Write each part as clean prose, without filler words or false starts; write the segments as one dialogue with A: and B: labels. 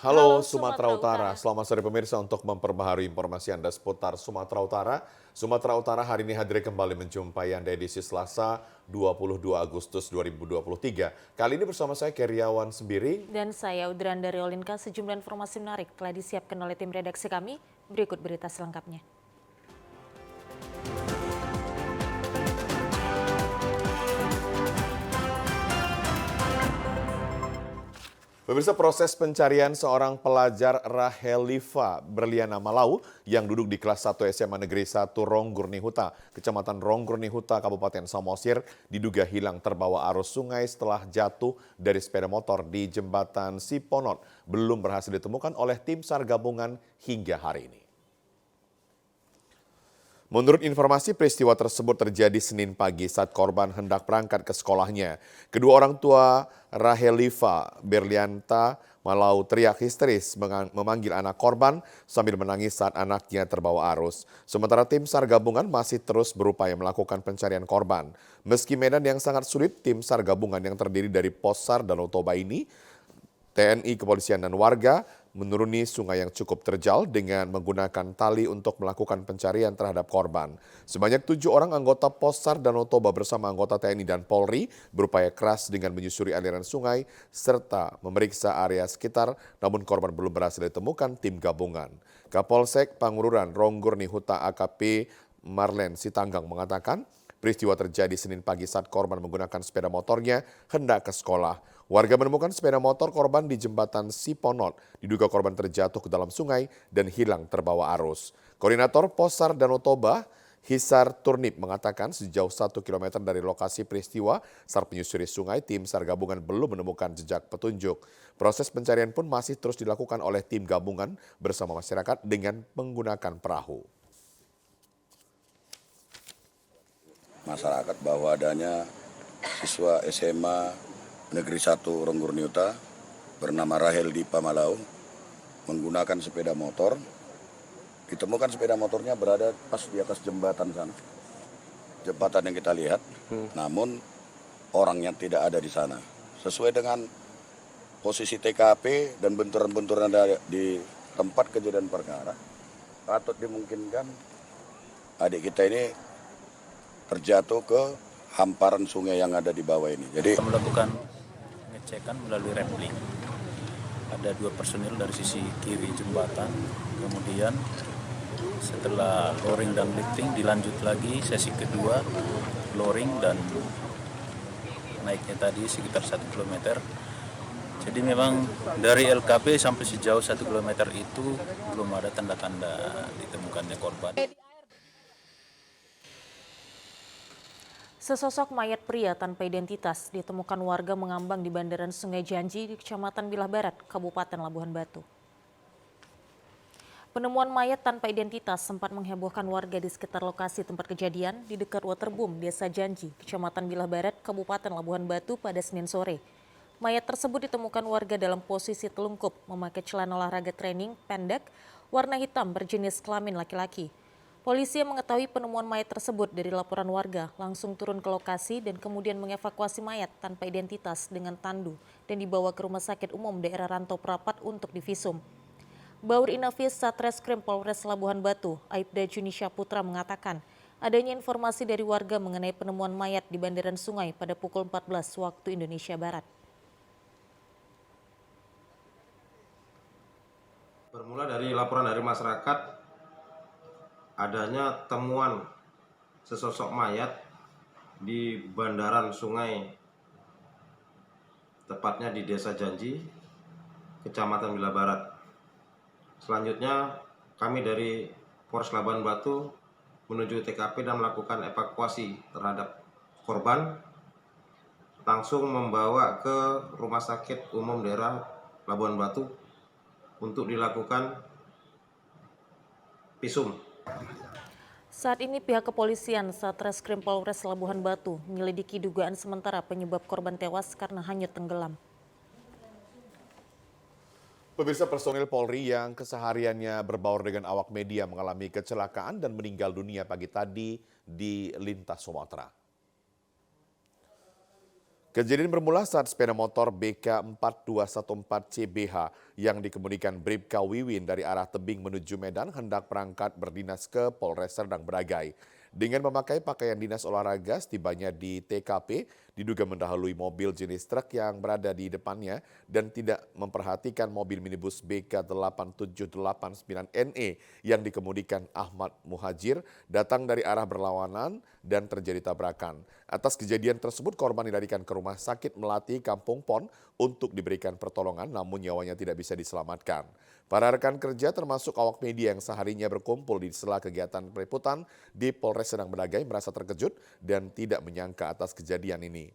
A: Halo
B: Halo
A: Sumatera
B: Sumatera
A: Utara,
B: Utara.
A: selamat sore pemirsa untuk memperbaharui informasi Anda seputar Sumatera Utara. Sumatera Utara hari ini hadir kembali menjumpai Anda edisi Selasa 22 Agustus 2023. Kali ini bersama saya Keriawan Sembiring.
B: Dan saya Udran dari Olinka, sejumlah informasi menarik telah disiapkan oleh tim redaksi kami. Berikut berita selengkapnya.
A: Pemirsa, proses pencarian seorang pelajar Rahelifa Berliana Malau yang duduk di kelas 1 SMA Negeri 1 Ronggurnihuta, Kecamatan Ronggurnihuta, Kabupaten Samosir, diduga hilang terbawa arus sungai setelah jatuh dari sepeda motor di jembatan Siponot, belum berhasil ditemukan oleh tim SAR gabungan hingga hari ini. Menurut informasi, peristiwa tersebut terjadi Senin pagi saat korban hendak berangkat ke sekolahnya. Kedua orang tua Rahelifa Berlianta Malau teriak histeris memanggil anak korban sambil menangis saat anaknya terbawa arus. Sementara tim SAR gabungan masih terus berupaya melakukan pencarian korban. Meski medan yang sangat sulit, tim SAR gabungan yang terdiri dari Pos SAR Danau Toba ini, TNI, kepolisian, dan warga menuruni sungai yang cukup terjal dengan menggunakan tali untuk melakukan pencarian terhadap korban. Sebanyak 7 orang anggota Pos SAR Danau Toba bersama anggota TNI dan Polri berupaya keras dengan menyusuri aliran sungai serta memeriksa area sekitar, namun korban belum berhasil ditemukan tim gabungan. Kapolsek Pangururan Ronggurnihuta AKP Marlen Sitanggang mengatakan, peristiwa terjadi Senin pagi saat korban menggunakan sepeda motornya hendak ke sekolah. Warga menemukan sepeda motor korban di jembatan Siponot. Diduga korban terjatuh ke dalam sungai dan hilang terbawa arus. Koordinator Pos SAR Danau Toba, Hisar Turnip mengatakan sejauh 1 km dari lokasi peristiwa saat menyusuri sungai, tim SAR gabungan belum menemukan jejak petunjuk. Proses pencarian pun masih terus dilakukan oleh tim gabungan bersama masyarakat dengan menggunakan perahu.
C: Masyarakat bahwa adanya siswa SMA Negeri 1 Ronggurnihuta bernama Rahel Dipa Malau menggunakan sepeda motor. Ditemukan sepeda motornya berada pas di atas jembatan sana. Jembatan yang kita lihat, namun orangnya tidak ada di sana. Sesuai dengan posisi TKP dan benturan-benturan di tempat kejadian perkara, patut dimungkinkan adik kita ini terjatuh ke hamparan sungai yang ada di bawah ini. Jadi
D: kita melakukan pengecekan melalui rappling. Ada 2 personil dari sisi kiri jembatan. Kemudian setelah lowering dan lifting dilanjut lagi sesi kedua, lowering dan naiknya tadi sekitar 1 km. Jadi memang dari LKP sampai sejauh 1 km itu belum ada tanda-tanda ditemukannya korban.
B: Sesosok mayat pria tanpa identitas ditemukan warga mengambang di bandaran Sungai Janji di Kecamatan Bilah Barat, Kabupaten Labuhan Batu. Penemuan mayat tanpa identitas sempat menghebohkan warga di sekitar lokasi tempat kejadian di dekat Waterboom, Desa Janji, Kecamatan Bilah Barat, Kabupaten Labuhan Batu pada Senin sore. Mayat tersebut ditemukan warga dalam posisi telungkup, memakai celana olahraga training pendek warna hitam berjenis kelamin laki-laki. Polisi yang mengetahui penemuan mayat tersebut dari laporan warga langsung turun ke lokasi dan kemudian mengevakuasi mayat tanpa identitas dengan tandu dan dibawa ke Rumah Sakit Umum Daerah Rantau Prapat untuk divisum. Baur Inafis Satreskrim Polres Labuhan Batu, Aibda Junisha Putra mengatakan, adanya informasi dari warga mengenai penemuan mayat di bandaran sungai pada pukul 14 waktu Indonesia Barat.
E: Bermula dari laporan dari masyarakat adanya temuan sesosok mayat di bandaran sungai, tepatnya di Desa Janji, Kecamatan Bilah Barat. Selanjutnya kami dari Polres Labuhan Batu menuju TKP dan melakukan evakuasi terhadap korban, langsung membawa ke Rumah Sakit Umum Daerah Labuhan Batu untuk dilakukan visum.
B: Saat ini pihak kepolisian Satreskrim Polres Labuhan Batu menyelidiki dugaan sementara penyebab korban tewas karena hanyut tenggelam.
A: Pemirsa, personil Polri yang kesehariannya berbaur dengan awak media mengalami kecelakaan dan meninggal dunia pagi tadi di Lintas Sumatera. Kejadian bermula saat sepeda motor BK 4214 CBH yang dikemudikan Bribka Wiwin dari arah Tebing menuju Medan hendak berangkat berdinas ke Polres Serdang Bedagai. Dengan memakai pakaian dinas olahraga, setibanya di TKP, diduga mendahului mobil jenis truk yang berada di depannya dan tidak memperhatikan mobil minibus BK 8789NE yang dikemudikan Ahmad Muhajir datang dari arah berlawanan dan terjadi tabrakan. Atas kejadian tersebut, korban dilarikan ke Rumah Sakit Melati Kampung Pon untuk diberikan pertolongan, namun nyawanya tidak bisa diselamatkan. Para rekan kerja termasuk awak media yang seharinya berkumpul di sela kegiatan peliputan di Polres Serdang Bedagai merasa terkejut dan tidak menyangka atas kejadian ini.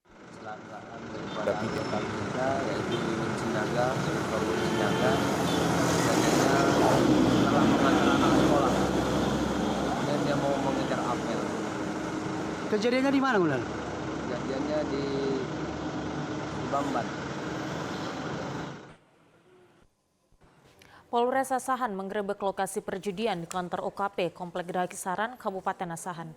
F: Kecelakaan daripada anggota kita yaitu Wiwin Sinaga, Wiwin Sinaga, kejadiannya setelah mengantar anak sekolah dan dia mau mengejar apel.
G: Kejadiannya di mana, Bulan?
F: Kejadiannya di Bamban.
B: Polres Asahan menggerebek lokasi perjudian di kantor OKP Komplek Geraha Kisaran, Kabupaten Asahan.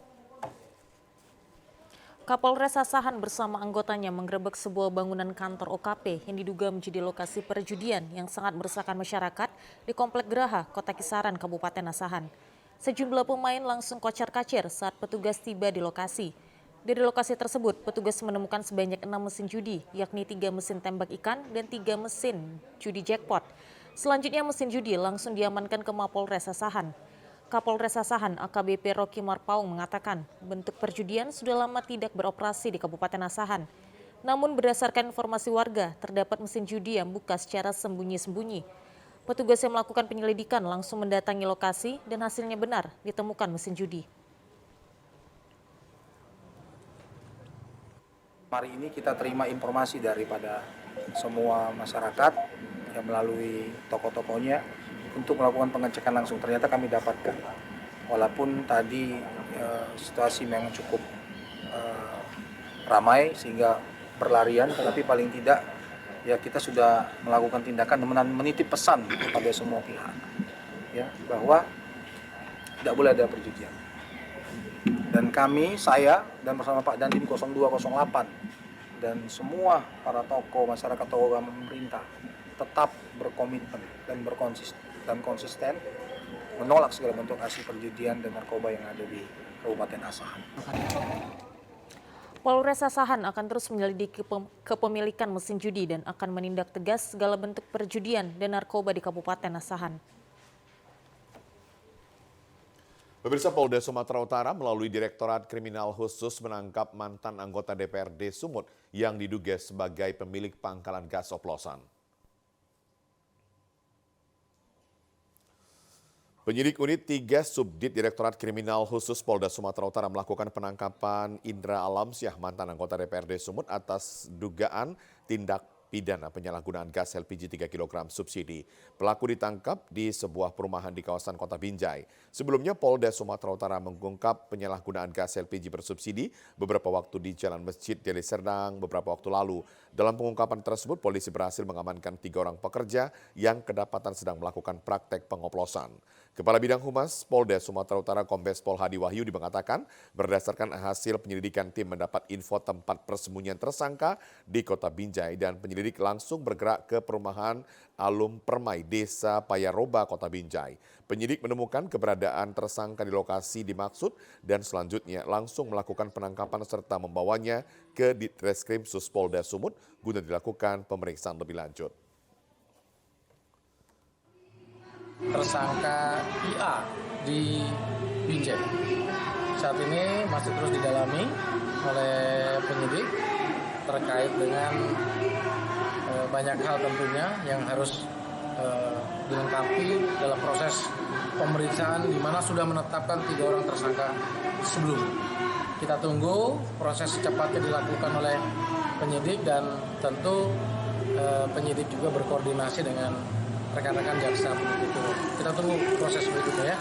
B: Kapolres Asahan bersama anggotanya menggerebek sebuah bangunan kantor OKP yang diduga menjadi lokasi perjudian yang sangat meresahkan masyarakat di Komplek Geraha, Kota Kisaran, Kabupaten Asahan. Sejumlah pemain langsung kocar-kacir saat petugas tiba di lokasi. Dari lokasi tersebut, petugas menemukan sebanyak 6 mesin judi, yakni 3 mesin tembak ikan dan 3 mesin judi jackpot. Selanjutnya mesin judi langsung diamankan ke Mapolres Asahan. Kapolres Asahan AKBP Rocky Marpaung mengatakan bentuk perjudian sudah lama tidak beroperasi di Kabupaten Asahan. Namun berdasarkan informasi warga, terdapat mesin judi yang buka secara sembunyi-sembunyi. Petugas yang melakukan penyelidikan langsung mendatangi lokasi dan hasilnya benar ditemukan mesin judi.
H: Hari ini kita terima informasi daripada semua masyarakat yang melalui toko-tokonya untuk melakukan pengecekan langsung. Ternyata kami dapatkan, walaupun tadi situasi memang cukup ramai sehingga berlarian, tetapi paling tidak ya kita sudah melakukan tindakan dan menitip pesan kepada semua pihak ya bahwa tidak boleh ada perjudian. Dan kami, saya dan bersama Pak Dandim 0208 dan semua para tokoh masyarakat, tokoh pemerintah tetap berkomitmen dan konsisten menolak segala bentuk aksi perjudian dan narkoba yang ada di Kabupaten Asahan.
B: Polres Asahan akan terus menyelidiki kepemilikan mesin judi dan akan menindak tegas segala bentuk perjudian dan narkoba di Kabupaten Asahan.
A: Pemirsa, Polda Sumatera Utara melalui Direktorat Kriminal Khusus menangkap mantan anggota DPRD Sumut yang diduga sebagai pemilik pangkalan gas oplosan. Penyidik Unit 3 Subdit Direktorat Kriminal Khusus Polda Sumatera Utara melakukan penangkapan Indra Alamsyah, mantan anggota DPRD Sumut atas dugaan tindak pidana penyalahgunaan gas LPG 3 kg subsidi. Pelaku ditangkap di sebuah perumahan di kawasan Kota Binjai. Sebelumnya Polda Sumatera Utara mengungkap penyalahgunaan gas LPG bersubsidi beberapa waktu di Jalan Masjid Deli Serdang beberapa waktu lalu. Dalam pengungkapan tersebut, polisi berhasil mengamankan 3 orang pekerja yang kedapatan sedang melakukan praktek pengoplosan. Kepala Bidang Humas Polda Sumatera Utara Kombes Pol Hadi Wahyudi mengatakan berdasarkan hasil penyelidikan tim mendapat info tempat persembunyian tersangka di Kota Binjai dan penyelidik langsung bergerak ke perumahan Alum Permai, Desa Payaroba, Kota Binjai. Penyidik menemukan keberadaan tersangka di lokasi dimaksud dan selanjutnya langsung melakukan penangkapan serta membawanya ke Ditreskrim Suspolda Sumut guna dilakukan pemeriksaan lebih lanjut.
I: Tersangka IA di Binjai saat ini masih terus didalami oleh penyidik terkait dengan banyak hal tentunya yang harus dilengkapi dalam proses pemeriksaan, di mana sudah menetapkan 3 orang tersangka sebelum. Kita tunggu proses secepatnya dilakukan oleh penyidik dan tentu penyidik juga berkoordinasi dengan rekan-rekan jaksa penuntut umum. Kita tunggu proses berikutnya ya.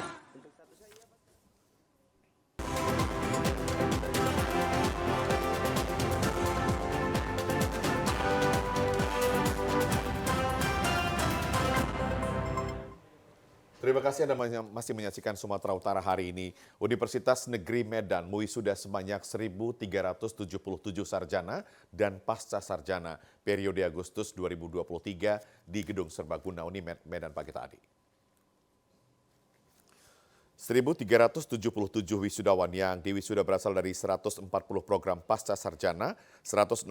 A: Terima Terima kasih Anda masih menyaksikan Sumatera Utara hari ini. Universitas Negeri Medan mewisuda sebanyak 1.377 sarjana dan pasca sarjana periode Agustus 2023 di Gedung Serbaguna Unimed Medan pagi tadi. 1.377 wisudawan yang diwisuda berasal dari 140 program pasca sarjana, 168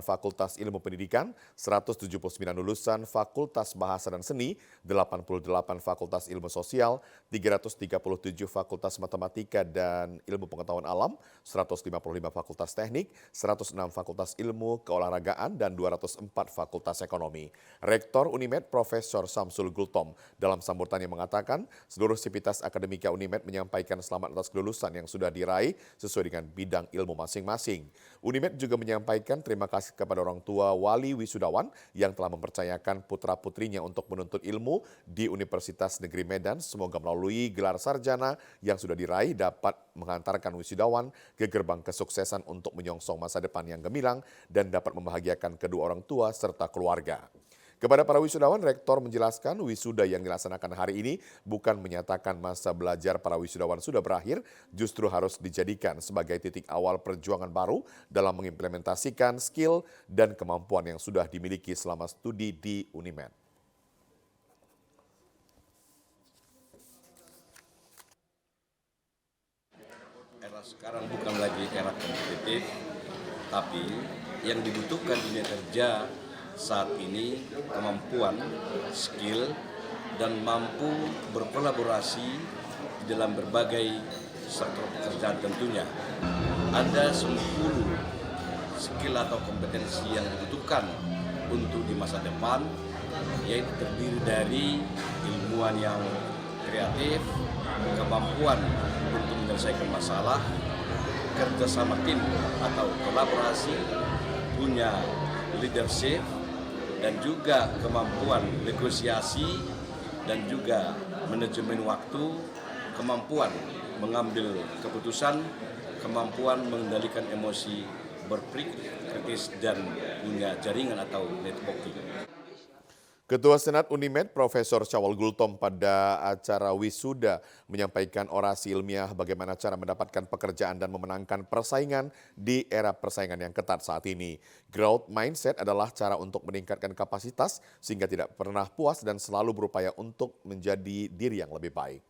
A: fakultas ilmu pendidikan, 179 lulusan fakultas bahasa dan seni, 88 fakultas ilmu sosial, 337 fakultas matematika dan ilmu pengetahuan alam, 155 fakultas teknik, 106 fakultas ilmu keolahragaan, dan 204 fakultas ekonomi. Rektor Unimed Profesor Samsul Gultom dalam sambutannya mengatakan seluruh sivitas akademika Unimed menyampaikan selamat atas kelulusan yang sudah diraih sesuai dengan bidang ilmu masing-masing. Unimed juga menyampaikan terima kasih kepada orang tua wali wisudawan yang telah mempercayakan putra-putrinya untuk menuntut ilmu di Universitas Negeri Medan. Semoga melalui gelar sarjana yang sudah diraih dapat mengantarkan wisudawan ke gerbang kesuksesan untuk menyongsong masa depan yang gemilang dan dapat membahagiakan kedua orang tua serta keluarga. Kepada para wisudawan, Rektor menjelaskan wisuda yang dilaksanakan hari ini bukan menyatakan masa belajar para wisudawan sudah berakhir, justru harus dijadikan sebagai titik awal perjuangan baru dalam mengimplementasikan skill dan kemampuan yang sudah dimiliki selama studi di Unimed.
J: Era sekarang bukan lagi era kompetitif, tapi yang dibutuhkan dunia kerja saat ini kemampuan, skill, dan mampu berkolaborasi di dalam berbagai sektor pekerjaan tentunya. Ada 10 skill atau kompetensi yang dibutuhkan untuk di masa depan, yaitu terdiri dari ilmuwan yang kreatif, kemampuan untuk menyelesaikan masalah, kerjasama tim atau kolaborasi, punya leadership, dan juga kemampuan negosiasi dan juga manajemen waktu, kemampuan mengambil keputusan, kemampuan mengendalikan emosi, berpikir kritis, dan punya jaringan atau networking.
A: Ketua Senat Unimed Profesor Syawal Gultom pada acara wisuda menyampaikan orasi ilmiah bagaimana cara mendapatkan pekerjaan dan memenangkan persaingan di era persaingan yang ketat saat ini. Growth mindset adalah cara untuk meningkatkan kapasitas sehingga tidak pernah puas dan selalu berupaya untuk menjadi diri yang lebih baik.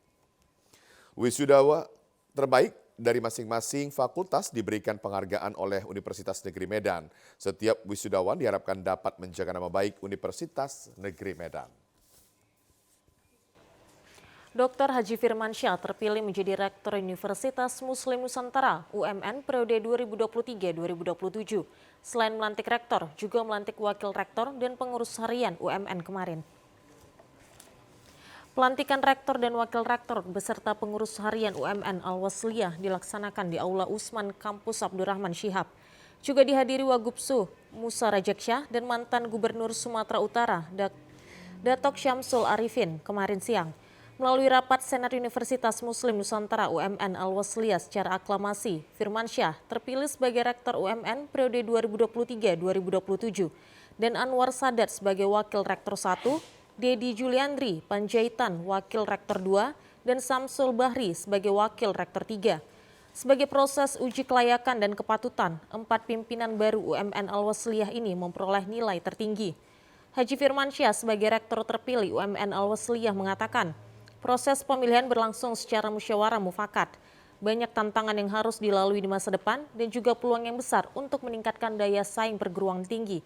A: Wisudawa terbaik dari masing-masing fakultas diberikan penghargaan oleh Universitas Negeri Medan. Setiap wisudawan diharapkan dapat menjaga nama baik Universitas Negeri Medan.
B: Dr. Haji Firmansyah terpilih menjadi Rektor Universitas Muslim Nusantara UMN periode 2023-2027. Selain melantik rektor, juga melantik wakil rektor dan pengurus harian UMN kemarin. Pelantikan rektor dan wakil rektor beserta pengurus harian UMN Al-Wasliyah dilaksanakan di Aula Usman Kampus Abdurrahman Syihab. Juga dihadiri Wagubsu Musa Rajaksyah dan mantan Gubernur Sumatera Utara Datok Syamsul Arifin kemarin siang. Melalui rapat Senat Universitas Muslim Nusantara UMN Al-Wasliyah secara aklamasi, Firmansyah terpilih sebagai rektor UMN periode 2023-2027 dan Anwar Sadat sebagai wakil rektor 1, Dedi Juliandri Panjaitan Wakil Rektor 2, dan Samsul Bahri sebagai Wakil Rektor 3. Sebagai proses uji kelayakan dan kepatutan, 4 pimpinan baru UMN Al-Wasliyah ini memperoleh nilai tertinggi. Haji Firmansyah sebagai Rektor terpilih UMN Al-Wasliyah mengatakan, proses pemilihan berlangsung secara musyawarah mufakat. Banyak tantangan yang harus dilalui di masa depan dan juga peluang yang besar untuk meningkatkan daya saing perguruan tinggi.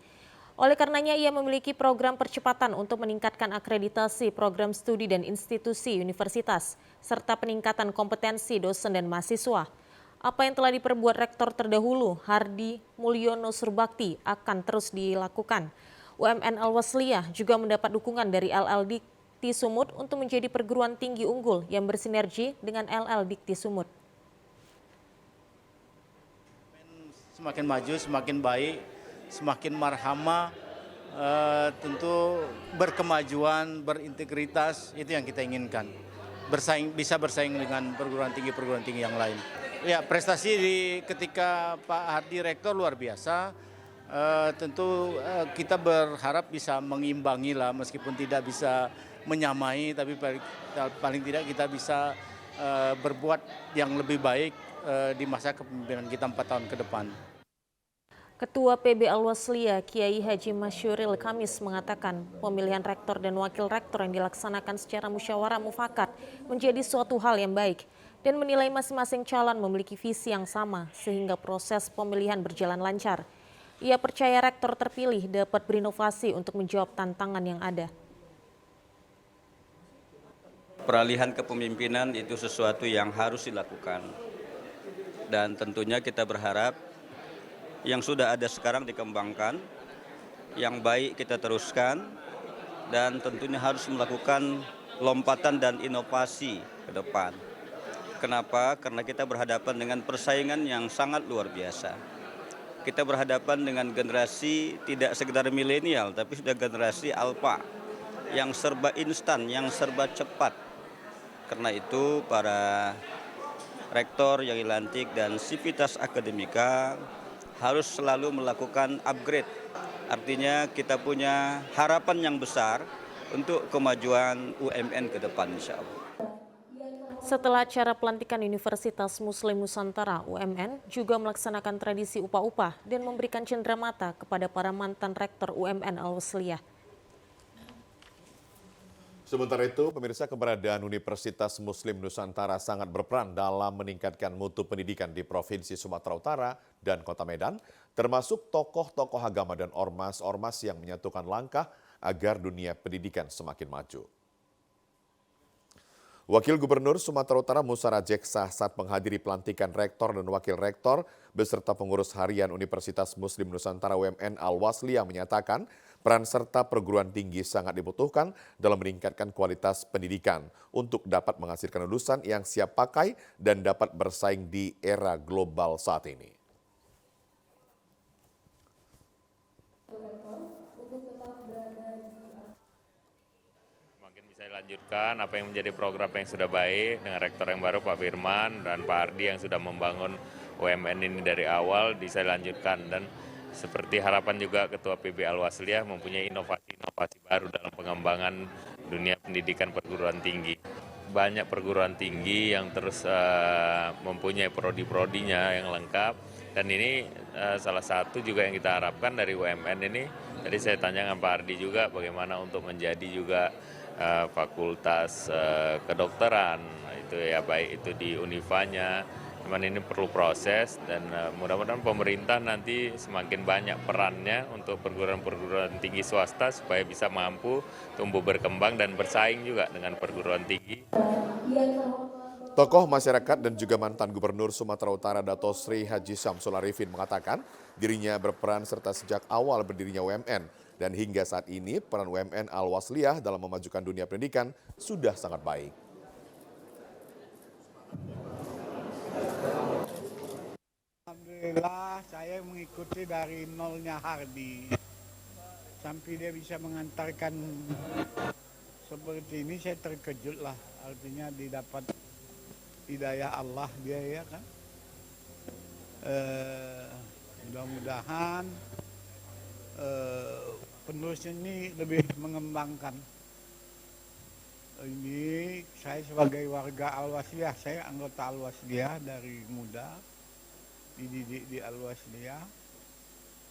B: Oleh karenanya ia memiliki program percepatan untuk meningkatkan akreditasi program studi dan institusi universitas, serta peningkatan kompetensi dosen dan mahasiswa. Apa yang telah diperbuat rektor terdahulu, Hardi Mulyono Surbakti, akan terus dilakukan. UMN Al-Wasliyah juga mendapat dukungan dari LL Dikti Sumut untuk menjadi perguruan tinggi unggul yang bersinergi dengan LL Dikti Sumut.
K: Semakin maju, semakin baik, semakin marhamah, tentu berkemajuan, berintegritas, itu yang kita inginkan. Bisa bersaing dengan perguruan tinggi yang lain. Ya, prestasi ketika Pak Hardi Rektor luar biasa. Tentu kita berharap bisa mengimbangi lah, meskipun tidak bisa menyamai, tapi paling tidak kita bisa berbuat yang lebih baik di masa kepemimpinan kita 4 tahun ke depan.
B: Ketua PB Al-Wasliyah Kiai Haji Masyuril Kamis mengatakan pemilihan rektor dan wakil rektor yang dilaksanakan secara musyawarah mufakat menjadi suatu hal yang baik dan menilai masing-masing calon memiliki visi yang sama sehingga proses pemilihan berjalan lancar. Ia percaya rektor terpilih dapat berinovasi untuk menjawab tantangan yang ada.
L: Peralihan kepemimpinan itu sesuatu yang harus dilakukan dan tentunya kita berharap yang sudah ada sekarang dikembangkan, yang baik kita teruskan, dan tentunya harus melakukan lompatan dan inovasi ke depan. Kenapa? Karena kita berhadapan dengan persaingan yang sangat luar biasa. Kita berhadapan dengan generasi tidak sekedar milenial, tapi sudah generasi alfa, yang serba instan, yang serba cepat. Karena itu para rektor yang dilantik dan sivitas akademika harus selalu melakukan upgrade. Artinya kita punya harapan yang besar untuk kemajuan UMN ke depan insya Allah.
B: Setelah acara pelantikan Universitas Muslim Nusantara UMN juga melaksanakan tradisi upah-upah dan memberikan cenderamata kepada para mantan rektor UMN Al-Wasliyah.
A: Sementara itu, pemirsa, keberadaan Universitas Muslim Nusantara sangat berperan dalam meningkatkan mutu pendidikan di Provinsi Sumatera Utara dan Kota Medan, termasuk tokoh-tokoh agama dan ormas-ormas yang menyatukan langkah agar dunia pendidikan semakin maju. Wakil Gubernur Sumatera Utara Musa Rajeksa saat menghadiri pelantikan rektor dan wakil rektor beserta pengurus harian Universitas Muslim Nusantara UMN Al-Wasliyah menyatakan peran serta perguruan tinggi sangat dibutuhkan dalam meningkatkan kualitas pendidikan untuk dapat menghasilkan lulusan yang siap pakai dan dapat bersaing di era global saat ini.
M: Lanjutkan apa yang menjadi program yang sudah baik dengan rektor yang baru Pak Firman dan Pak Ardi yang sudah membangun UMN ini dari awal bisa dilanjutkan, dan seperti harapan juga Ketua PB Al-Wasliyah mempunyai inovasi-inovasi baru dalam pengembangan dunia pendidikan perguruan tinggi. Banyak perguruan tinggi yang terus mempunyai prodi-prodinya yang lengkap, dan ini salah satu juga yang kita harapkan dari UMN ini. Tadi saya tanya dengan Pak Ardi juga bagaimana untuk menjadi juga fakultas kedokteran, itu ya baik itu di Univanya, cuman ini perlu proses dan mudah-mudahan pemerintah nanti semakin banyak perannya untuk perguruan-perguruan tinggi swasta supaya bisa mampu tumbuh berkembang dan bersaing juga dengan perguruan tinggi.
A: Tokoh masyarakat dan juga mantan Gubernur Sumatera Utara Dato Sri Haji Syamsul Arifin mengatakan dirinya berperan serta sejak awal berdirinya UMN. Dan hingga saat ini peran UMN Al-Wasliyah dalam memajukan dunia pendidikan sudah sangat baik.
N: Alhamdulillah saya mengikuti dari nolnya Hardi. Sampai dia bisa mengantarkan seperti ini saya terkejut lah. Artinya didapat hidayah Allah dia ya kan. Mudah-mudahan penerusnya ini lebih mengembangkan. Ini saya sebagai warga Al-Wasliyah, saya anggota Al-Wasliyah dari muda, dididik di Al-Wasliyah.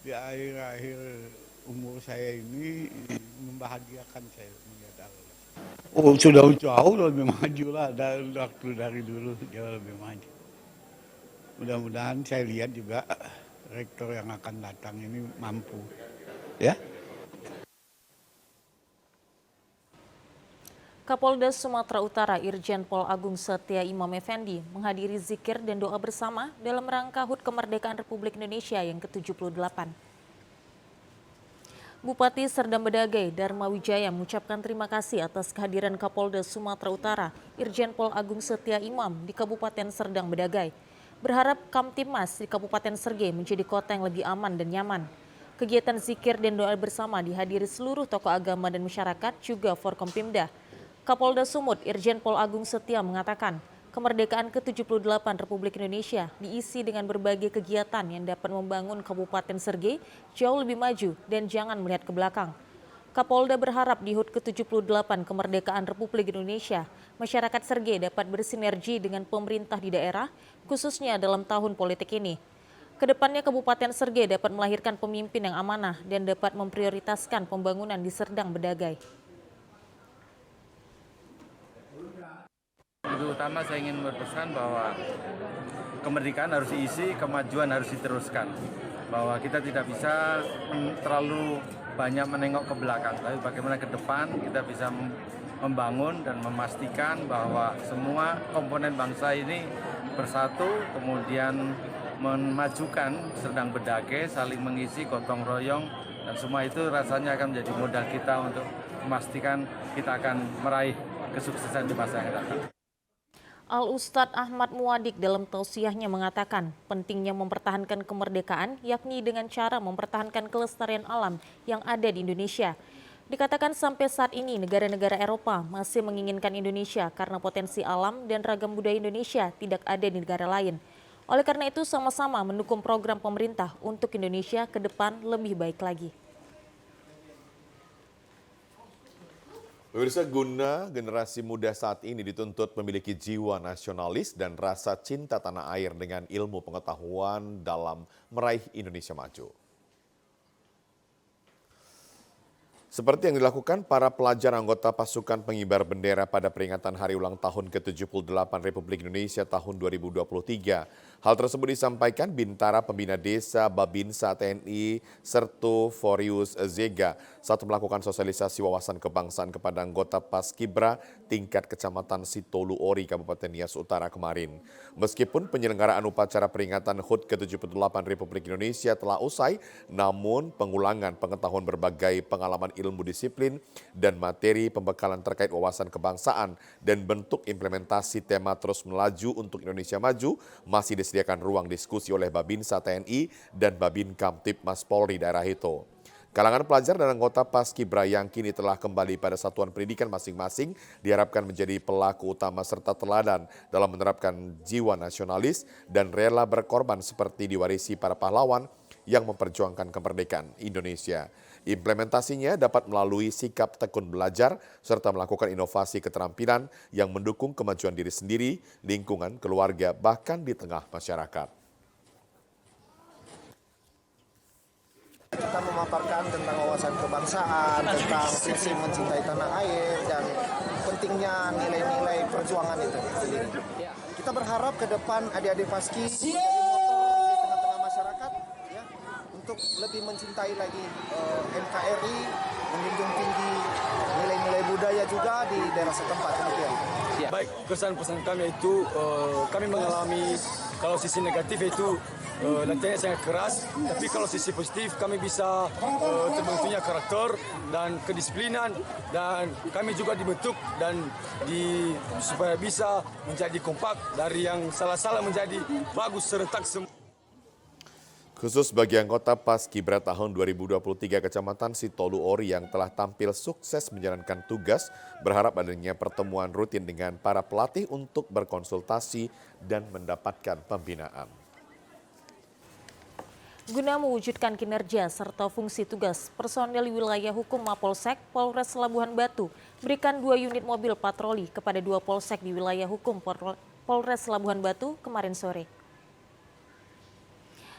N: Di akhir-akhir umur saya ini membahagiakan saya melihat Al-Wasliyah. Oh, sudah jauh lebih maju lah dari dulu, jauh lebih maju. Mudah-mudahan saya lihat juga rektor yang akan datang ini mampu. Ya.
B: Kapolda Sumatera Utara Irjen Pol Agung Setia Imam Effendi menghadiri zikir dan doa bersama dalam rangka HUT Kemerdekaan Republik Indonesia yang ke-78. Bupati Serdang Bedagai Dharma Wijaya mengucapkan terima kasih atas kehadiran Kapolda Sumatera Utara Irjen Pol Agung Setia Imam di Kabupaten Serdang Bedagai. Berharap Kamtibmas di Kabupaten Srge menjadi kota yang lebih aman dan nyaman. Kegiatan zikir dan doa bersama dihadiri seluruh tokoh agama dan masyarakat juga Forkompimda. Kapolda Sumut Irjen Pol Agung Setia mengatakan, kemerdekaan ke-78 Republik Indonesia diisi dengan berbagai kegiatan yang dapat membangun Kabupaten Srge jauh lebih maju dan jangan melihat ke belakang. Kapolda berharap di HUT ke-78 kemerdekaan Republik Indonesia, masyarakat Sergei dapat bersinergi dengan pemerintah di daerah, khususnya dalam tahun politik ini. Kedepannya Kabupaten Sergei dapat melahirkan pemimpin yang amanah dan dapat memprioritaskan pembangunan di Serdang Bedagai.
O: Itu utama saya ingin berpesan bahwa kemerdekaan harus diisi, kemajuan harus diteruskan. Bahwa kita tidak bisa terlalu banyak menengok ke belakang, tapi bagaimana ke depan kita bisa membangun dan memastikan bahwa semua komponen bangsa ini bersatu, kemudian memajukan Serdang Bedagai, saling mengisi, gotong royong, dan semua itu rasanya akan menjadi modal kita untuk memastikan kita akan meraih kesuksesan di masa yang datang.
B: Al-Ustadz Ahmad Muwadik dalam tausiahnya mengatakan pentingnya mempertahankan kemerdekaan yakni dengan cara mempertahankan kelestarian alam yang ada di Indonesia. Dikatakan sampai saat ini negara-negara Eropa masih menginginkan Indonesia karena potensi alam dan ragam budaya Indonesia tidak ada di negara lain. Oleh karena itu sama-sama mendukung program pemerintah untuk Indonesia ke depan lebih baik lagi.
A: Pemirsa, guna generasi muda saat ini dituntut memiliki jiwa nasionalis dan rasa cinta tanah air dengan ilmu pengetahuan dalam meraih Indonesia maju. Seperti yang dilakukan para pelajar anggota pasukan pengibar bendera pada peringatan Hari Ulang Tahun ke-78 Republik Indonesia tahun 2023. Hal tersebut disampaikan Bintara Pembina Desa Babinsa TNI Sertu Forius Zega saat melakukan sosialisasi wawasan kebangsaan kepada anggota Paskibra tingkat Kecamatan Sitolu Ori, Kabupaten Nias Utara kemarin. Meskipun penyelenggaraan upacara peringatan HUT ke-78 Republik Indonesia telah usai, namun pengulangan pengetahuan berbagai pengalaman ilmu disiplin dan materi pembekalan terkait wawasan kebangsaan dan bentuk implementasi tema terus melaju untuk Indonesia maju masih disediakan ruang diskusi oleh Babinsa TNI dan Babin Kamtibmas Polri daerah itu. Kalangan pelajar dan anggota Paskibra yang kini telah kembali pada satuan pendidikan masing-masing diharapkan menjadi pelaku utama serta teladan dalam menerapkan jiwa nasionalis dan rela berkorban seperti diwarisi para pahlawan yang memperjuangkan kemerdekaan Indonesia. Implementasinya dapat melalui sikap tekun belajar serta melakukan inovasi keterampilan yang mendukung kemajuan diri sendiri, lingkungan, keluarga, bahkan di tengah masyarakat.
P: Kita memaparkan tentang wawasan kebangsaan, tentang visi mencintai tanah air, dan pentingnya nilai-nilai perjuangan itu sendiri. Kita berharap ke depan adik-adik Paski menjadi motor di tengah-tengah masyarakat, ya, untuk lebih mencintai lagi NKRI, menjunjung tinggi nilai-nilai budaya juga di daerah setempat.
Q: Baik, kesan pesan kami itu kami mengalami kalau sisi negatif itu latihannya sangat keras, tapi kalau sisi positif kami bisa terbentuknya karakter dan kedisiplinan, dan kami juga dibentuk dan supaya bisa menjadi kompak dari yang salah-salah menjadi bagus serentak semua.
A: Khusus bagi anggota Paskibra tahun 2023 Kecamatan Sitolu Ori yang telah tampil sukses menjalankan tugas, berharap adanya pertemuan rutin dengan para pelatih untuk berkonsultasi dan mendapatkan pembinaan.
B: Guna mewujudkan kinerja serta fungsi tugas, personel wilayah hukum Mapolsek Polres Labuhan Batu berikan 2 unit mobil patroli kepada 2 polsek di wilayah hukum Polres Labuhan Batu kemarin sore.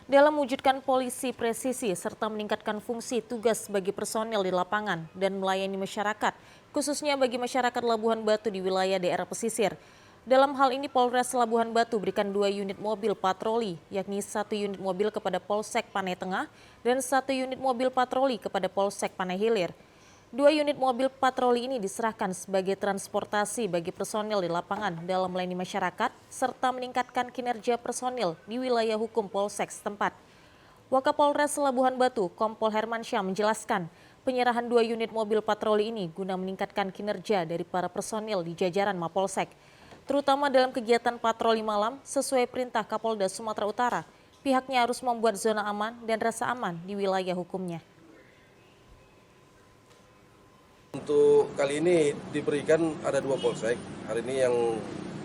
B: Dalam mewujudkan polisi presisi serta meningkatkan fungsi tugas bagi personel di lapangan dan melayani masyarakat, khususnya bagi masyarakat Labuhan Batu di wilayah daerah pesisir. Dalam hal ini Polres Labuhan Batu berikan 2 unit mobil patroli, yakni 1 unit mobil kepada Polsek Panai Tengah dan 1 unit mobil patroli kepada Polsek Panai Hilir. 2 unit mobil patroli ini diserahkan sebagai transportasi bagi personel di lapangan dalam melayani masyarakat serta meningkatkan kinerja personel di wilayah hukum Polsek setempat. Wakapolres Labuhan Batu, Kompol Hermansyah menjelaskan, penyerahan 2 unit mobil patroli ini guna meningkatkan kinerja dari para personel di jajaran Mapolsek, terutama dalam kegiatan patroli malam sesuai perintah Kapolda Sumatera Utara. Pihaknya harus membuat zona aman dan rasa aman di wilayah hukumnya.
R: Untuk kali ini diberikan ada 2 polsek. Hari ini yang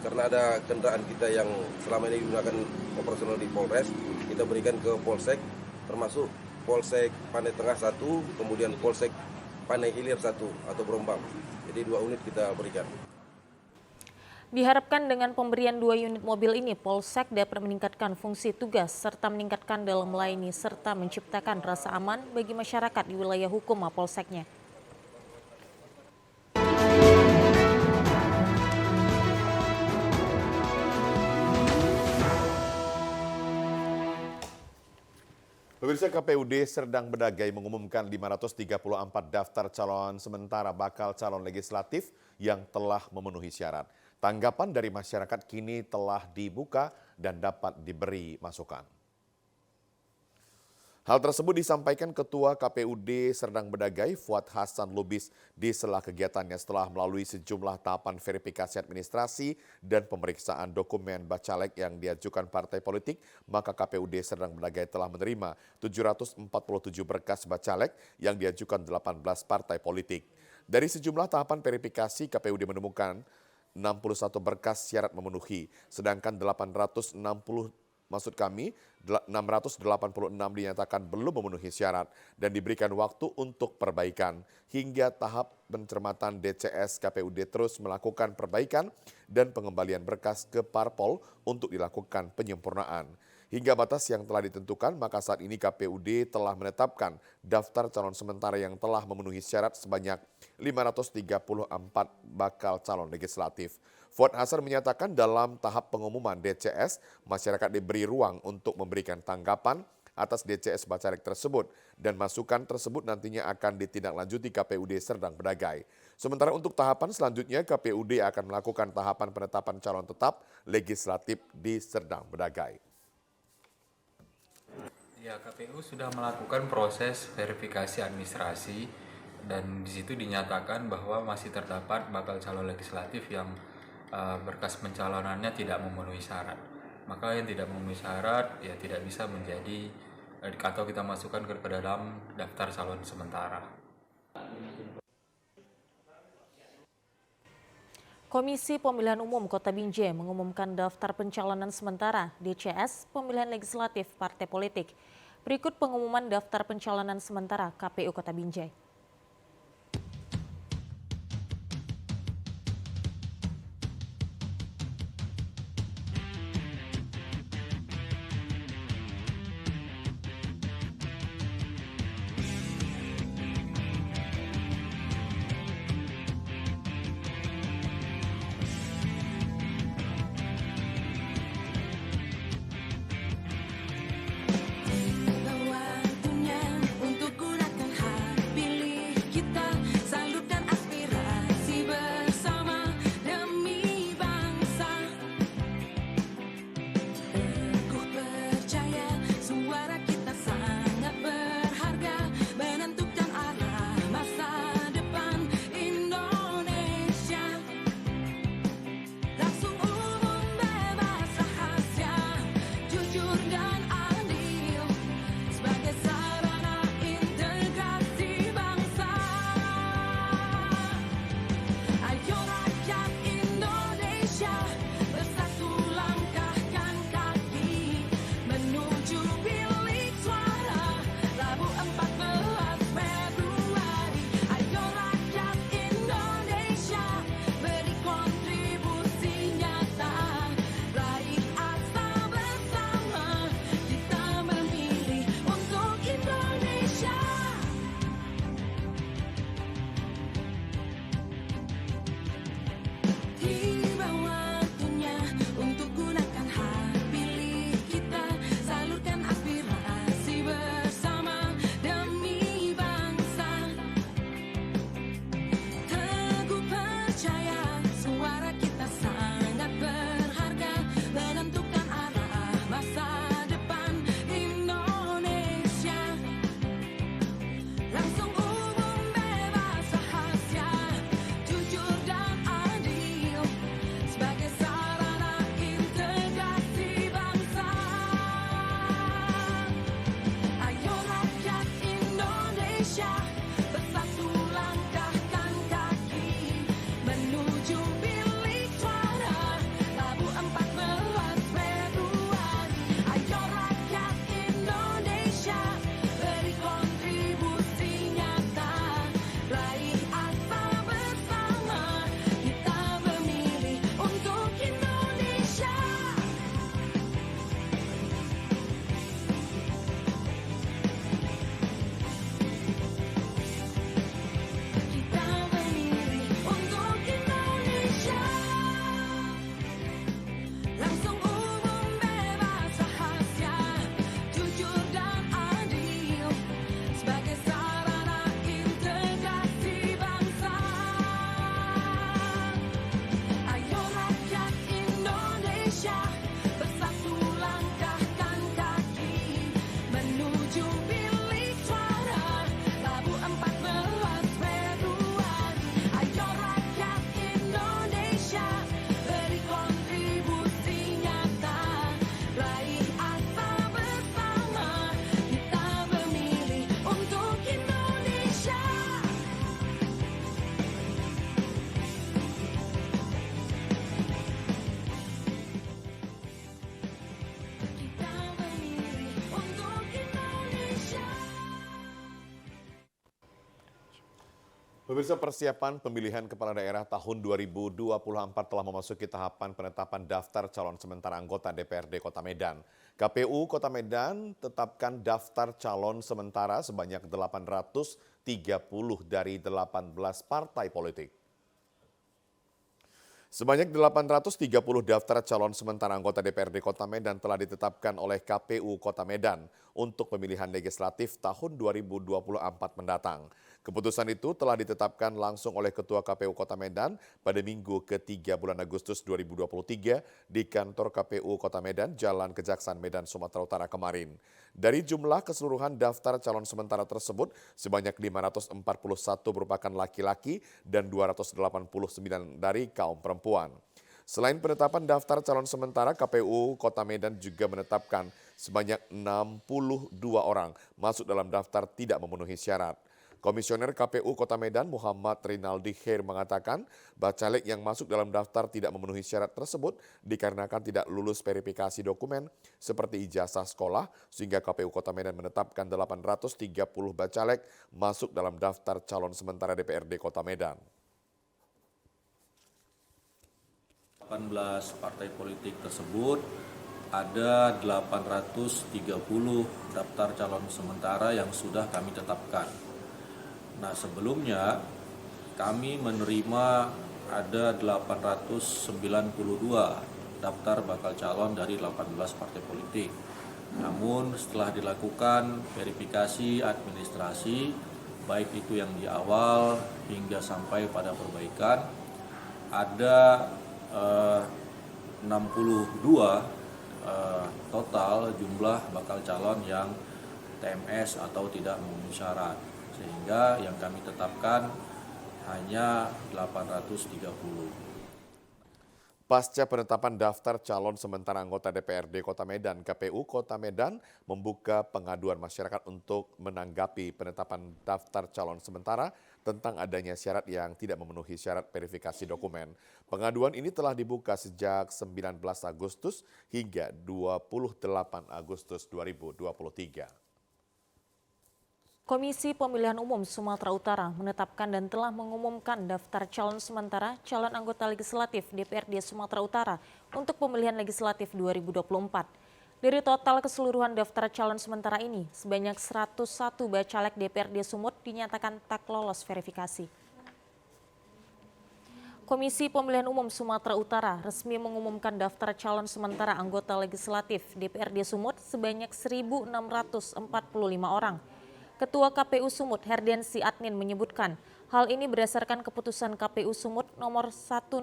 R: karena ada kendaraan kita yang selama ini digunakan operasional di Polres, kita berikan ke polsek, termasuk Polsek Panai Tengah 1, kemudian Polsek panai hilir 1 atau Berombang. Jadi 2 unit kita berikan.
B: Diharapkan dengan pemberian 2 unit mobil ini, Polsek dapat meningkatkan fungsi tugas serta meningkatkan dalam melayani serta menciptakan rasa aman bagi masyarakat di wilayah hukum Mapolseknya.
A: Pemirsa, KPUD Serdang Bedagai mengumumkan 534 daftar calon sementara bakal calon legislatif yang telah memenuhi syarat. Tanggapan dari masyarakat kini telah dibuka dan dapat diberi masukan. Hal tersebut disampaikan Ketua KPUD Serdang Bedagai Fuad Hasan Lubis di sela kegiatannya setelah melalui sejumlah tahapan verifikasi administrasi dan pemeriksaan dokumen bacalek yang diajukan partai politik, maka KPUD Serdang Bedagai telah menerima 747 berkas bacalek yang diajukan 18 partai politik. Dari sejumlah tahapan verifikasi, KPUD menemukan 61 berkas syarat memenuhi, sedangkan 686 dinyatakan belum memenuhi syarat dan diberikan waktu untuk perbaikan. Hingga tahap pencermatan DCS, KPUD terus melakukan perbaikan dan pengembalian berkas ke parpol untuk dilakukan penyempurnaan. Hingga batas yang telah ditentukan, maka saat ini KPUD telah menetapkan daftar calon sementara yang telah memenuhi syarat sebanyak 534 bakal calon legislatif. Fuad Hasan menyatakan dalam tahap pengumuman DCS, masyarakat diberi ruang untuk memberikan tanggapan atas DCS bacalek tersebut dan masukan tersebut nantinya akan ditindaklanjuti KPUD Serdang Bedagai. Sementara untuk tahapan selanjutnya, KPUD akan melakukan tahapan penetapan calon tetap legislatif di Serdang Bedagai.
S: Ya, KPU sudah melakukan proses verifikasi administrasi dan di situ dinyatakan bahwa masih terdapat bakal calon legislatif yang berkas pencalonannya tidak memenuhi syarat. Maka yang tidak memenuhi syarat ya tidak bisa menjadi atau kita masukkan ke dalam daftar calon sementara.
B: Komisi Pemilihan Umum Kota Binjai mengumumkan daftar pencalonan sementara DCS pemilihan legislatif partai politik. Berikut pengumuman daftar pencalonan sementara KPU Kota Binjai.
T: Untuk gunakan hak pilih
A: Pemirsa, persiapan pemilihan kepala daerah tahun 2024 telah memasuki tahapan penetapan daftar calon sementara anggota DPRD Kota Medan. KPU Kota Medan tetapkan daftar calon sementara sebanyak 830 dari 18 partai politik. Sebanyak 830 daftar calon sementara anggota DPRD Kota Medan telah ditetapkan oleh KPU Kota Medan untuk pemilihan legislatif tahun 2024 mendatang. Keputusan itu telah ditetapkan langsung oleh Ketua KPU Kota Medan pada Minggu ke-3 bulan Agustus 2023 di kantor KPU Kota Medan, Jalan Kejaksaan Medan, Sumatera Utara kemarin. Dari jumlah keseluruhan daftar calon sementara tersebut, sebanyak 541 merupakan laki-laki dan 289 dari kaum perempuan. Selain penetapan daftar calon sementara, KPU Kota Medan juga menetapkan sebanyak 62 orang masuk dalam daftar tidak memenuhi syarat. Komisioner KPU Kota Medan Muhammad Rinaldi Khair mengatakan bacalek yang masuk dalam daftar tidak memenuhi syarat tersebut dikarenakan tidak lulus verifikasi dokumen seperti ijazah sekolah, sehingga KPU Kota Medan menetapkan 830 bacalek masuk dalam daftar calon sementara DPRD Kota Medan.
T: 18 partai politik tersebut ada 830 daftar calon sementara yang sudah kami tetapkan. Nah, sebelumnya kami menerima ada 892 daftar bakal calon dari 18 partai politik. Namun setelah dilakukan verifikasi administrasi, baik itu yang di awal hingga sampai pada perbaikan, ada 62 total jumlah bakal calon yang TMS atau tidak memenuhi syarat. Sehingga yang kami tetapkan hanya 830.
A: Pasca penetapan daftar calon sementara anggota DPRD Kota Medan, KPU Kota Medan membuka pengaduan masyarakat untuk menanggapi penetapan daftar calon sementara tentang adanya syarat yang tidak memenuhi syarat verifikasi dokumen. Pengaduan ini telah dibuka sejak 19 Agustus hingga 28 Agustus 2023.
B: Komisi Pemilihan Umum Sumatera Utara menetapkan dan telah mengumumkan daftar calon sementara calon anggota legislatif DPRD Sumatera Utara untuk pemilihan legislatif 2024. Dari total keseluruhan daftar calon sementara ini, sebanyak 101 bacalek DPRD Sumut dinyatakan tak lolos verifikasi. Komisi Pemilihan Umum Sumatera Utara resmi mengumumkan daftar calon sementara anggota legislatif DPRD Sumut sebanyak 1.645 orang. Ketua KPU Sumut Herdiansi Adnin menyebutkan hal ini berdasarkan keputusan KPU Sumut nomor 101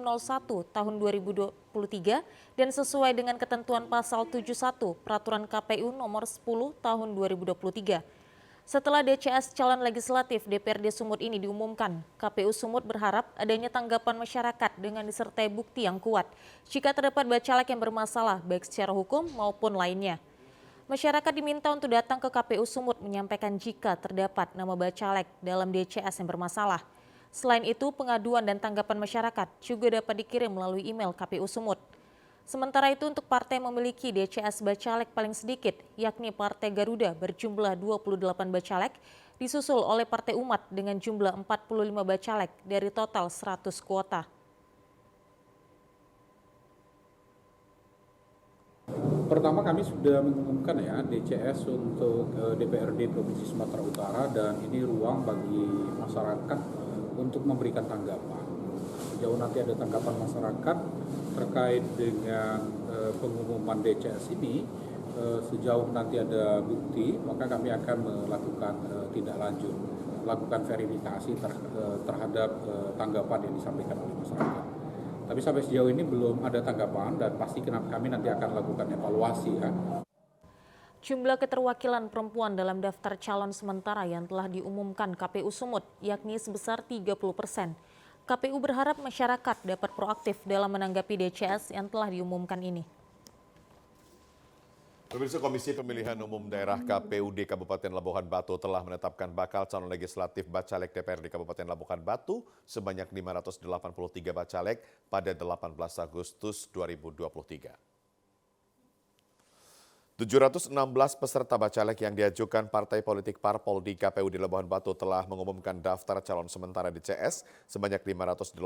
B: tahun 2023 dan sesuai dengan ketentuan pasal 71 Peraturan KPU nomor 10 tahun 2023. Setelah DCS calon legislatif DPRD Sumut ini diumumkan, KPU Sumut berharap adanya tanggapan masyarakat dengan disertai bukti yang kuat jika terdapat bacalek yang bermasalah baik secara hukum maupun lainnya. Masyarakat diminta untuk datang ke KPU Sumut menyampaikan jika terdapat nama bacalek dalam DCS yang bermasalah. Selain itu, pengaduan dan tanggapan masyarakat juga dapat dikirim melalui email KPU Sumut. Sementara itu, untuk partai memiliki DCS bacalek paling sedikit, yakni Partai Garuda berjumlah 28 bacalek, disusul oleh Partai Umat dengan jumlah 45 bacalek dari total 100 kuota.
U: Pertama, kami sudah mengumumkan ya DCS untuk DPRD Provinsi Sumatera Utara, dan ini ruang bagi masyarakat untuk memberikan tanggapan. Sejauh nanti ada tanggapan masyarakat terkait dengan pengumuman DCS ini, sejauh nanti ada bukti, maka kami akan melakukan tindak lanjut, lakukan verifikasi terhadap tanggapan yang disampaikan oleh masyarakat. Tapi sampai sejauh ini belum ada tanggapan, dan pasti kami nanti akan lakukan evaluasi ya.
B: Jumlah keterwakilan perempuan dalam daftar calon sementara yang telah diumumkan KPU Sumut yakni sebesar 30%. KPU berharap masyarakat dapat proaktif dalam menanggapi DCS yang telah diumumkan ini.
A: Pemirsa, Komisi Pemilihan Umum Daerah KPUD Kabupaten Labuhan Batu telah menetapkan bakal calon legislatif bacalek DPRD Kabupaten Labuhan Batu sebanyak 583 bacalek pada 18 Agustus 2023. 716 peserta bacalek yang diajukan Partai Politik Parpol di KPUD Labuhan Batu telah mengumumkan daftar calon sementara DCS sebanyak 583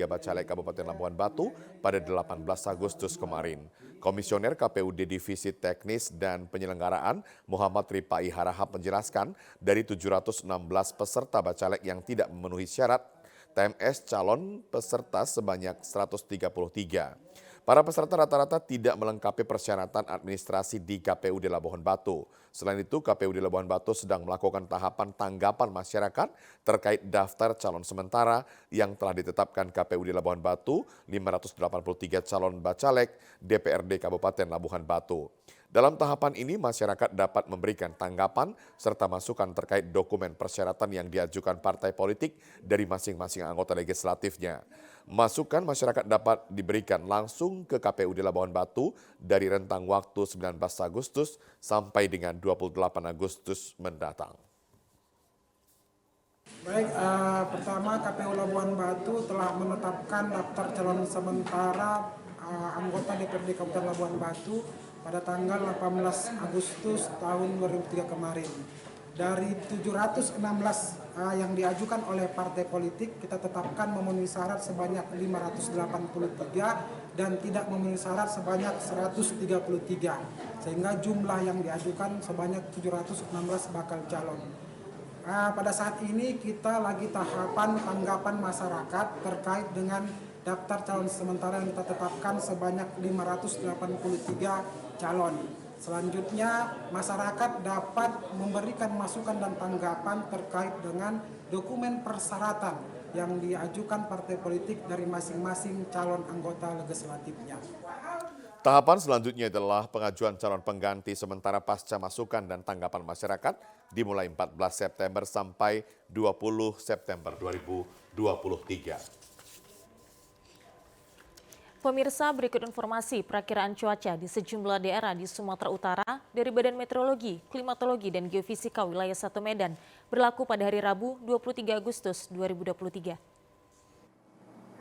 A: bacalek Kabupaten Labuhan Batu pada 18 Agustus kemarin. Komisioner KPUD Divisi Teknis dan Penyelenggaraan Muhammad Ripai Harahap menjelaskan dari 716 peserta bacalek yang tidak memenuhi syarat TMS calon peserta sebanyak 133. Para peserta rata-rata tidak melengkapi persyaratan administrasi di KPUD Labuhan Batu. Selain itu, KPUD Labuhan Batu sedang melakukan tahapan tanggapan masyarakat terkait daftar calon sementara yang telah ditetapkan KPUD Labuhan Batu 583 calon bacalek DPRD Kabupaten Labuhan Batu. Dalam tahapan ini, masyarakat dapat memberikan tanggapan serta masukan terkait dokumen persyaratan yang diajukan partai politik dari masing-masing anggota legislatifnya. Masukan masyarakat dapat diberikan langsung ke KPUD Labuhan Batu dari rentang waktu 19 Agustus sampai dengan 28 Agustus mendatang.
C: Baik, pertama KPU Labuhan Batu telah menetapkan daftar calon sementara anggota DPRD Kabupaten Labuhan Batu pada tanggal 18 Agustus tahun 2003 kemarin. Dari 716 yang diajukan oleh partai politik, kita tetapkan memenuhi syarat sebanyak 583 dan tidak memenuhi syarat sebanyak 133. Sehingga jumlah yang diajukan sebanyak 716 bakal calon. Pada saat ini kita lagi tahapan tanggapan masyarakat terkait dengan daftar calon sementara yang kita tetapkan sebanyak 583 calon. Selanjutnya, masyarakat dapat memberikan masukan dan tanggapan terkait dengan dokumen persyaratan yang diajukan partai politik dari masing-masing calon anggota legislatifnya.
A: Tahapan selanjutnya adalah pengajuan calon pengganti sementara pasca masukan dan tanggapan masyarakat dimulai 14 September sampai 20 September 2023.
B: Pemirsa, berikut informasi perakiraan cuaca di sejumlah daerah di Sumatera Utara dari Badan Meteorologi, Klimatologi, dan Geofisika Wilayah 1 Medan berlaku pada hari Rabu 23 Agustus 2023.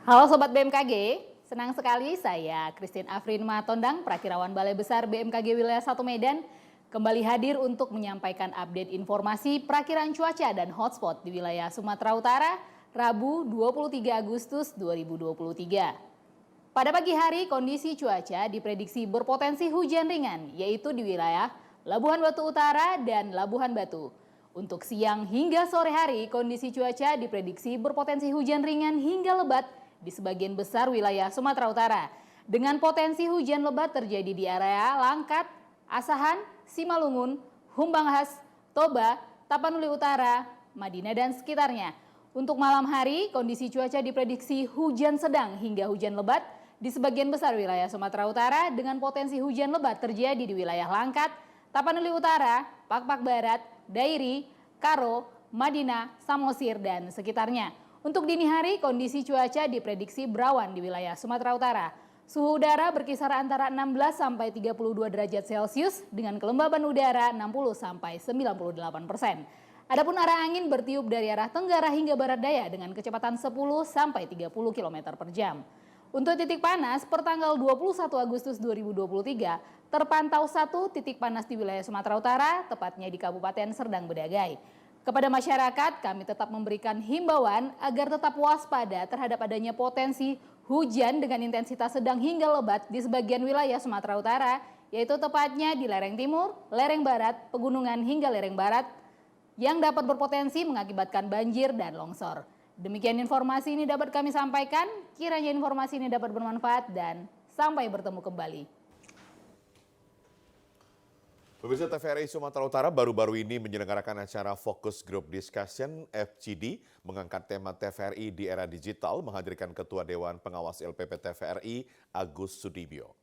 V: Halo Sobat BMKG, senang sekali saya Christine Afrin Matondang, Perakirawan Balai Besar BMKG Wilayah 1 Medan, kembali hadir untuk menyampaikan update informasi perakiraan cuaca dan hotspot di wilayah Sumatera Utara Rabu 23 Agustus 2023. Pada pagi hari, kondisi cuaca diprediksi berpotensi hujan ringan, yaitu di wilayah Labuhan Batu Utara dan Labuhan Batu. Untuk siang hingga sore hari, kondisi cuaca diprediksi berpotensi hujan ringan hingga lebat di sebagian besar wilayah Sumatera Utara. Dengan potensi hujan lebat terjadi di area Langkat, Asahan, Simalungun, Humbanghas, Toba, Tapanuli Utara, Madinah, dan sekitarnya. Untuk malam hari, kondisi cuaca diprediksi hujan sedang hingga hujan lebat di sebagian besar wilayah Sumatera Utara dengan potensi hujan lebat terjadi di wilayah Langkat, Tapanuli Utara, Pakpak Barat, Dairi, Karo, Madinah, Samosir, dan sekitarnya. Untuk dini hari, kondisi cuaca diprediksi berawan di wilayah Sumatera Utara. Suhu udara berkisar antara 16 sampai 32 derajat Celcius dengan kelembaban udara 60 sampai 98%. Adapun arah angin bertiup dari arah tenggara hingga barat daya dengan kecepatan 10 sampai 30 km per jam. Untuk titik panas, per tanggal 21 Agustus 2023, terpantau 1 titik panas di wilayah Sumatera Utara, tepatnya di Kabupaten Serdang Bedagai. Kepada masyarakat, kami tetap memberikan himbauan agar tetap waspada terhadap adanya potensi hujan dengan intensitas sedang hingga lebat di sebagian wilayah Sumatera Utara, yaitu tepatnya di lereng timur, lereng barat, pegunungan hingga lereng barat, yang dapat berpotensi mengakibatkan banjir dan longsor. Demikian informasi ini dapat kami sampaikan, kiranya informasi ini dapat bermanfaat dan sampai bertemu kembali.
A: Pemirsa, TVRI Sumatera Utara baru-baru ini menyelenggarakan acara Focus Group Discussion FGD mengangkat tema TVRI di era digital, menghadirkan Ketua Dewan Pengawas LPP TVRI Agus Sudibyo.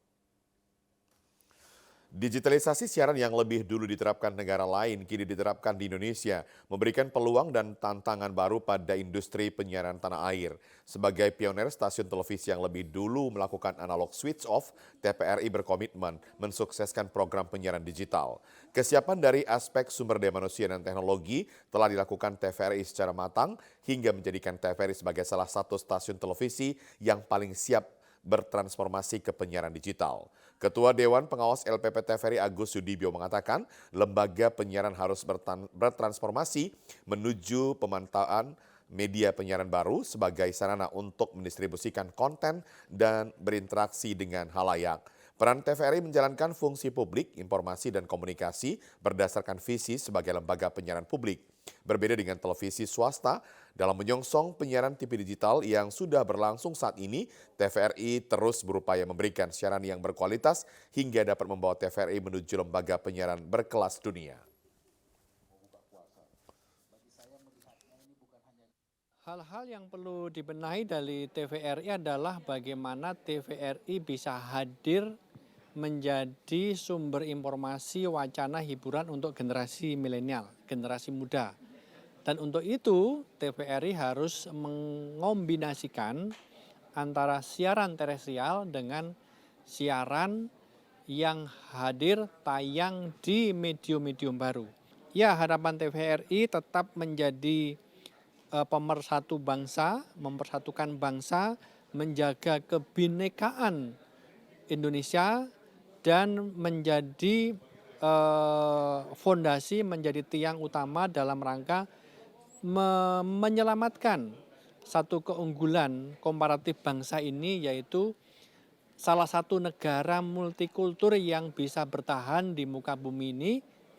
A: Digitalisasi siaran yang lebih dulu diterapkan negara lain kini diterapkan di Indonesia, memberikan peluang dan tantangan baru pada industri penyiaran tanah air. Sebagai pioner stasiun televisi yang lebih dulu melakukan analog switch off, TVRI berkomitmen mensukseskan program penyiaran digital. Kesiapan dari aspek sumber daya manusia dan teknologi telah dilakukan TVRI secara matang hingga menjadikan TVRI sebagai salah satu stasiun televisi yang paling siap bertransformasi ke penyiaran digital. Ketua Dewan Pengawas LPP TVRI Agus Sudibyo mengatakan lembaga penyiaran harus bertransformasi menuju pemantauan media penyiaran baru sebagai sarana untuk mendistribusikan konten dan berinteraksi dengan halayak. Peran TVRI menjalankan fungsi publik, informasi, dan komunikasi berdasarkan visi sebagai lembaga penyiaran publik. Berbeda dengan televisi swasta, dalam menyongsong penyiaran TV digital yang sudah berlangsung saat ini, TVRI terus berupaya memberikan siaran yang berkualitas hingga dapat membawa TVRI menuju lembaga penyiaran berkelas dunia.
D: Hal-hal yang perlu dibenahi dari TVRI adalah bagaimana TVRI bisa hadir menjadi sumber informasi, wacana, hiburan untuk generasi milenial, generasi muda. Dan untuk itu TVRI harus mengombinasikan antara siaran terestrial dengan siaran yang hadir tayang di medium-medium baru. Ya, harapan TVRI tetap menjadi pemersatu bangsa, mempersatukan bangsa, menjaga kebinekaan Indonesia, dan menjadi fondasi, menjadi tiang utama dalam rangka menyelamatkan satu keunggulan komparatif bangsa ini, yaitu salah satu negara multikultur yang bisa bertahan di muka bumi ini,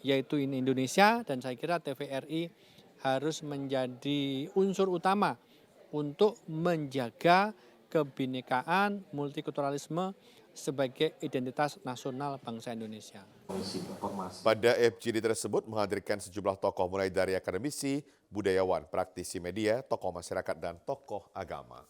D: yaitu Indonesia. Dan saya kira TVRI harus menjadi unsur utama untuk menjaga kebinekaan, multikulturalisme sebagai identitas nasional bangsa Indonesia.
A: Pada FGD tersebut menghadirkan sejumlah tokoh mulai dari akademisi, budayawan, praktisi media, tokoh masyarakat, dan tokoh agama.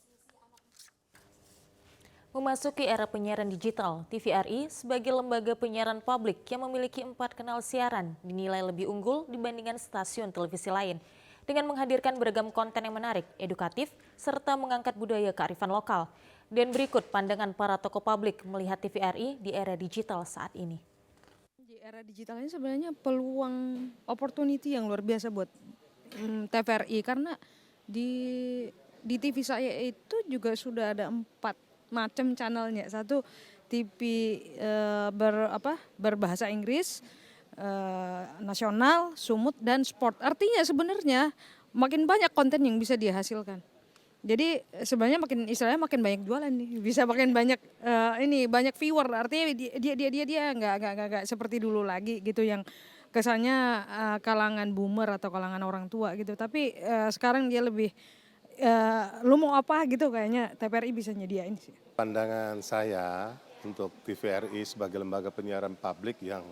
B: Memasuki era penyiaran digital, TVRI sebagai lembaga penyiaran publik yang memiliki 4 kanal siaran dinilai lebih unggul dibandingkan stasiun televisi lain dengan menghadirkan beragam konten yang menarik, edukatif, serta mengangkat budaya kearifan lokal. Dan berikut pandangan para tokoh publik melihat TVRI di era digital saat ini.
E: Di era digital ini sebenarnya peluang opportunity yang luar biasa buat TVRI, karena di TV saya itu juga sudah ada 4 macam channelnya. Satu TV berbahasa Inggris, nasional, sumut, dan sport. Artinya sebenarnya makin banyak konten yang bisa dihasilkan. Jadi sebenarnya makin banyak jualan nih, bisa makin banyak banyak viewer. Artinya dia nggak seperti dulu lagi gitu yang kesannya kalangan boomer atau kalangan orang tua gitu. Tapi sekarang dia lebih lu mau apa gitu, kayaknya TVRI bisa nyediain sih.
W: Pandangan saya untuk TVRI sebagai lembaga penyiaran publik yang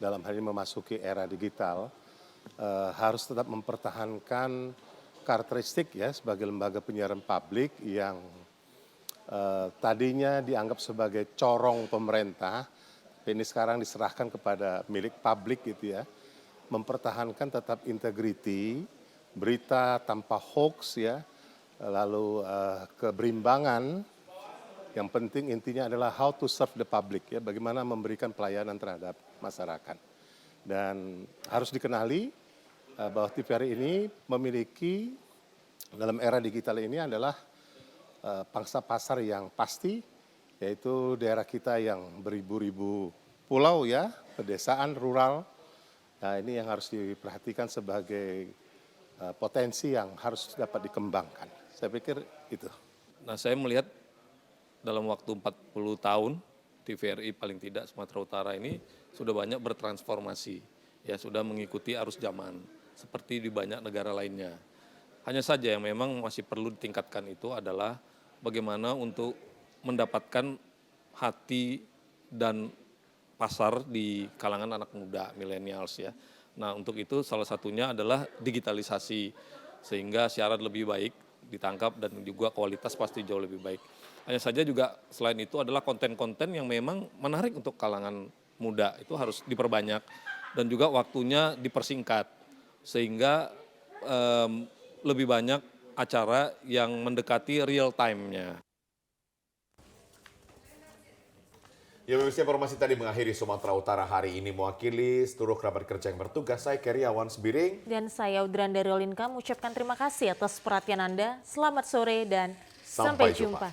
W: dalam hal ini memasuki era digital harus tetap mempertahankan karakteristik ya sebagai lembaga penyiaran publik yang tadinya dianggap sebagai corong pemerintah, ini sekarang diserahkan kepada milik publik gitu ya, mempertahankan tetap integriti, berita tanpa hoax ya, lalu keberimbangan. Yang penting intinya adalah how to serve the public ya, bagaimana memberikan pelayanan terhadap masyarakat. Dan harus dikenali bahwa TVRI ini memiliki dalam era digital ini adalah pangsa pasar yang pasti, yaitu daerah kita yang beribu-ribu pulau ya, pedesaan, rural. Nah ini yang harus diperhatikan sebagai potensi yang harus dapat dikembangkan. Saya pikir itu.
X: Nah saya melihat dalam waktu 40 tahun TVRI paling tidak Sumatera Utara ini sudah banyak bertransformasi, ya sudah mengikuti arus zaman seperti di banyak negara lainnya. Hanya saja yang memang masih perlu ditingkatkan itu adalah bagaimana untuk mendapatkan hati dan pasar di kalangan anak muda, millennials ya. Nah untuk itu salah satunya adalah digitalisasi sehingga siaran lebih baik ditangkap dan juga kualitas pasti jauh lebih baik. Hanya saja juga selain itu adalah konten-konten yang memang menarik untuk kalangan muda itu harus diperbanyak dan juga waktunya dipersingkat sehingga lebih banyak acara yang mendekati real time-nya.
A: Ya, pemirsa, informasi tadi mengakhiri Sumatera Utara hari ini. Mewakili seluruh kerabat kerja yang bertugas, saya Keriawan Sebiring.
B: Dan saya Udrandi Rolinka mengucapkan terima kasih atas perhatian Anda. Selamat sore dan sampai jumpa.